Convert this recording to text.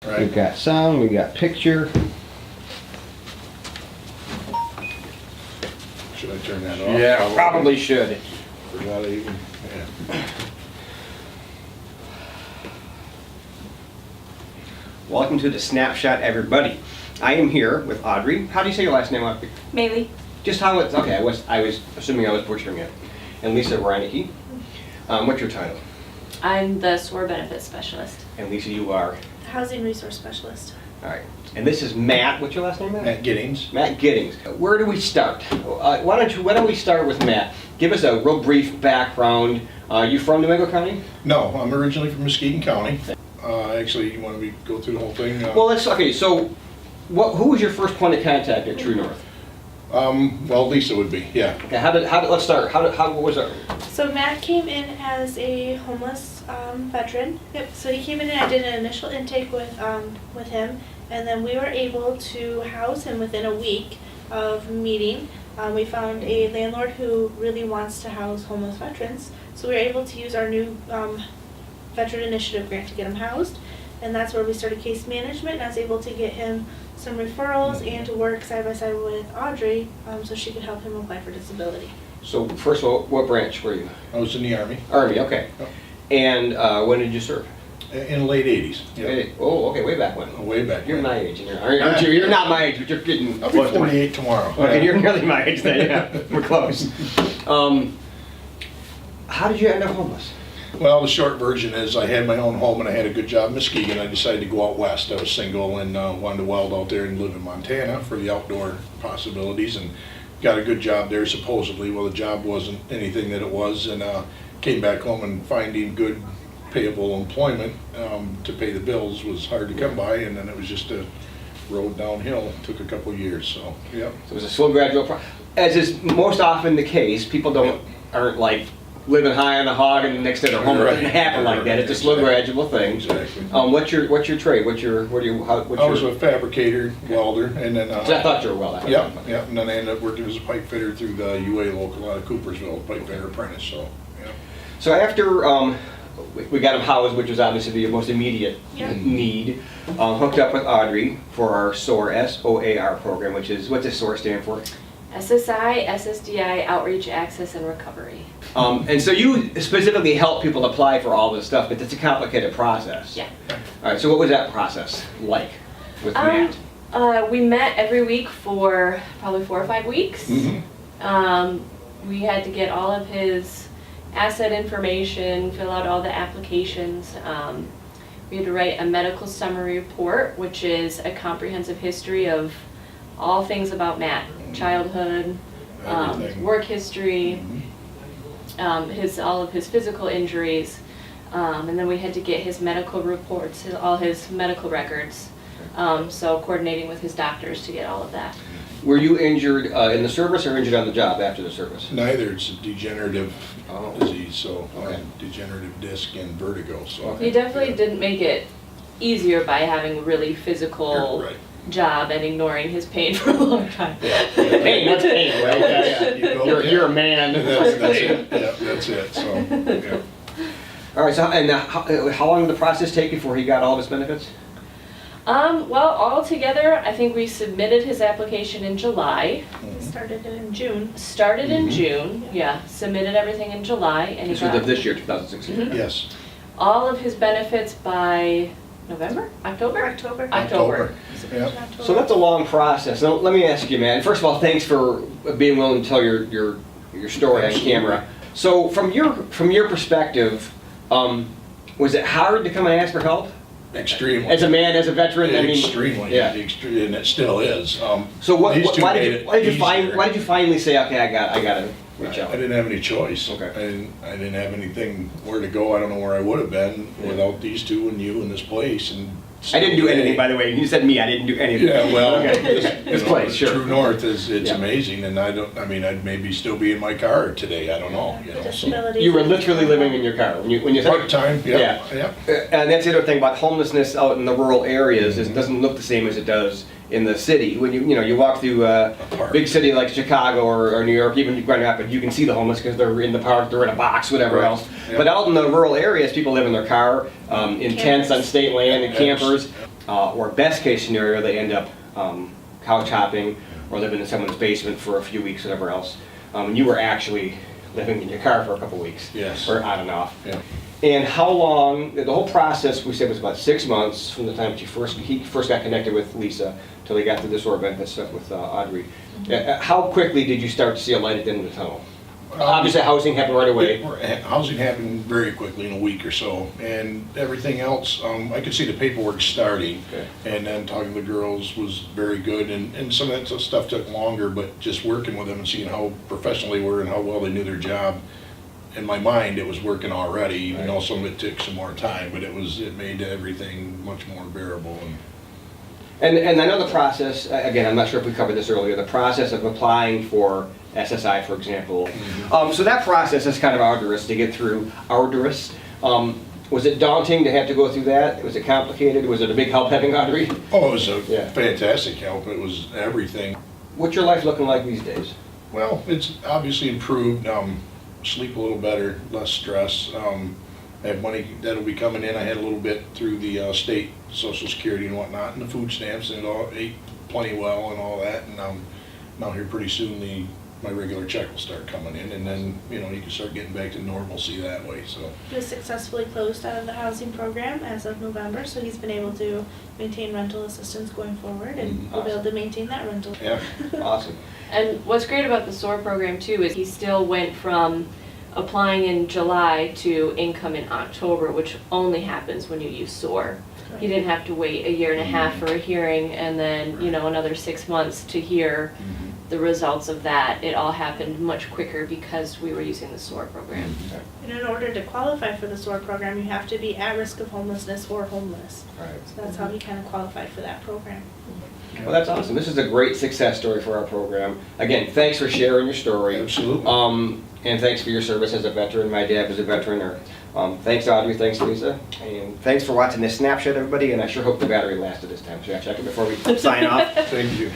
Right. We've got sound, we got picture. Should I turn that off? Yeah, probably should. Forgot I even, yeah. Welcome to the Snapshot, everybody. I am here with Audrey. How do you say your last name, Audrey? Maybe. Just how it's, okay, I was assuming I was butchering it. And Lisa Reinecke. What's your title? I'm the SOAR benefits specialist. And Lisa, you are? The Housing Resource Specialist. All right. And this is Matt. What's your last name, Matt? Matt Giddings. Matt Giddings. Where do we start? Why don't we start with Matt? Give us a real brief background. You from New County? No, I'm originally from Muskegon County. Actually, you want me to go through the whole thing? Well, okay, so who was your first point of contact at TrueNorth? Well, Lisa would be, yeah. Okay, let's start. What was it? So Matt came in as a homeless veteran. Yep. So he came in and I did an initial intake with him, and then we were able to house him within a week of meeting. We found a landlord who really wants to house homeless veterans, so we were able to use our new Veteran Initiative grant to get him housed, and that's where we started case management, and I was able to get him some referrals and to work side by side with Audrey so she could help him apply for disability. So first of all, what branch were you? I was in the Army. Army, okay. Yep. And when did you serve? In the late 80s. Yep. Hey, oh, okay, way back when. Way back You're when. my age, aren't you? You're not my age, but you're getting I'll be close to my- 48 tomorrow. Okay, you're nearly my age then, yeah. We're close. How did you end up homeless? Well, the short version is I had my own home and I had a good job in Muskegon. I decided to go out west. I was single and wanted to weld out there and live in Montana for the outdoor possibilities, and got a good job there supposedly. Well, the job wasn't anything that it was, and came back home, and finding good payable employment to pay the bills was hard to come by, and then it was just a road downhill. It took a couple of years, so yeah. So it was a slow, gradual process. As is most often the case, people aren't like living high on the hog and next to their home. It doesn't happen like that. It's a slow, gradual thing. Exactly. What's your trade? I was a fabricator, welder, and then. I thought you were well. Yeah, yeah, and then I ended up working as a pipe fitter through the UA local out of Coopersville, pipe fitter apprentice. So, yeah. So after we got him housed, which was obviously the most immediate need, hooked up with Audrey for our SOAR, SOAR program, which is, what does SOAR stand for? SSI, SSDI, Outreach, Access, and Recovery. And so you specifically help people apply for all this stuff, but it's a complicated process. Yeah. All right, so what was that process like with Matt? We met every week for probably 4 or 5 weeks. Mm-hmm. We had to get all of his asset information, fill out all the applications. We had to write a medical summary report, which is a comprehensive history of all things about Matt: childhood, Everything. work history, all of his physical injuries, and then we had to get his medical reports, all his medical records. So coordinating with his doctors to get all of that. Were you injured in the service or injured on the job after the service? Neither. It's a degenerative disease, so Okay. degenerative disc and vertigo. So He definitely didn't make it easier by having a really physical Right. job and ignoring his pain for a long time. Pain, what's pain, right? Yeah. You're a man. That's it. Yeah, that's it. So, yeah. All right, so how long did the process take before he got all of his benefits? Well, all together, I think we submitted his application in July. We started it in June. Started in June, yeah. Submitted everything in July, and he This was got of this year, 2016. Yes. all of his benefits by November? October? October. Yeah. So that's a long process. Now, let me ask you, man. First of all, thanks for being willing to tell your story on camera. So from your perspective, was it hard to come and ask for help? Extremely. As a man, as a veteran, I mean, Extremely. yeah. And it still is. So why These two made did it why did you easier. finally say, okay, I gotta reach out? I didn't have any choice. Okay. I didn't have anything where to go. I don't know where I would have been without these two and you and this place. And I didn't do anything, by the way. You said me. I didn't do anything. Yeah, well, Okay. this place, sure. True North it's Yeah. amazing, and I'd maybe still be in my car today. I don't know. The So. disabilities. You were literally living in your car when you said Part time, yeah. And that's the other thing about homelessness out in the rural areas is it doesn't look the same as it does in the city. When you walk through a park. big city like Chicago or New York, even Grand Rapids, you can see the homeless because they're in the park, they're in a box, whatever Right. else. Yeah. But out in the rural areas, people live in their car, in tents on state land, and campers. or best case scenario, they end up couch hopping or living in someone's basement for a few weeks, whatever else. And you were actually living in your car for a couple weeks. Yes. Or on and off. Yeah. And how long, the whole process, we said, was about 6 months from the time that he first got connected with Lisa till he got to this SOAR benefit stuff with Audrey. How quickly did you start to see a light at the end of the tunnel? Obviously, housing happened right away. Housing happened very quickly in a week or so, and everything else, I could see the paperwork starting, Okay. and then talking to the girls was very good, and some of that stuff took longer, but just working with them and seeing how professional they were and how well they knew their job, in my mind, it was working already, even though some of it took some more time, but it made everything much more bearable. And I know the process, again, I'm not sure if we covered this earlier, the process of applying for SSI, for example. So that process is kind of arduous to get through. Arduous. Was it daunting to have to go through that? Was it complicated? Was it a big help having Audrey? Oh, it was a Yeah. fantastic help. It was everything. What's your life looking like these days? Well, it's obviously improved. Sleep a little better, less stress. I have money that'll be coming in. I had a little bit through the state Social Security and whatnot, and the food stamps, and it all ate plenty well and all that. And now here pretty soon my regular check will start coming in, and then you can start getting back to normalcy that way. So He was successfully closed out of the housing program as of November, so he's been able to maintain rental assistance going forward, and we'll be able to maintain that rental. yeah, Awesome. And what's great about the SOAR program too is he still went from applying in July to income in October, which only happens when you use SOAR. He didn't have to wait a year and a half for a hearing and then, another 6 months to hear the results of that. It all happened much quicker because we were using the SOAR program. And in order to qualify for the SOAR program, you have to be at risk of homelessness or homeless. Right. So that's how he kind of qualified for that program. Well, that's awesome. This is a great success story for our program. Again, thanks for sharing your story. absolutely. And thanks for your service as a veteran. My dad was a veteran. Thanks, Audrey. Thanks, Lisa. And thanks for watching this snapshot, everybody. And I sure hope the battery lasted this time. Should I check it before we sign off? Thank you.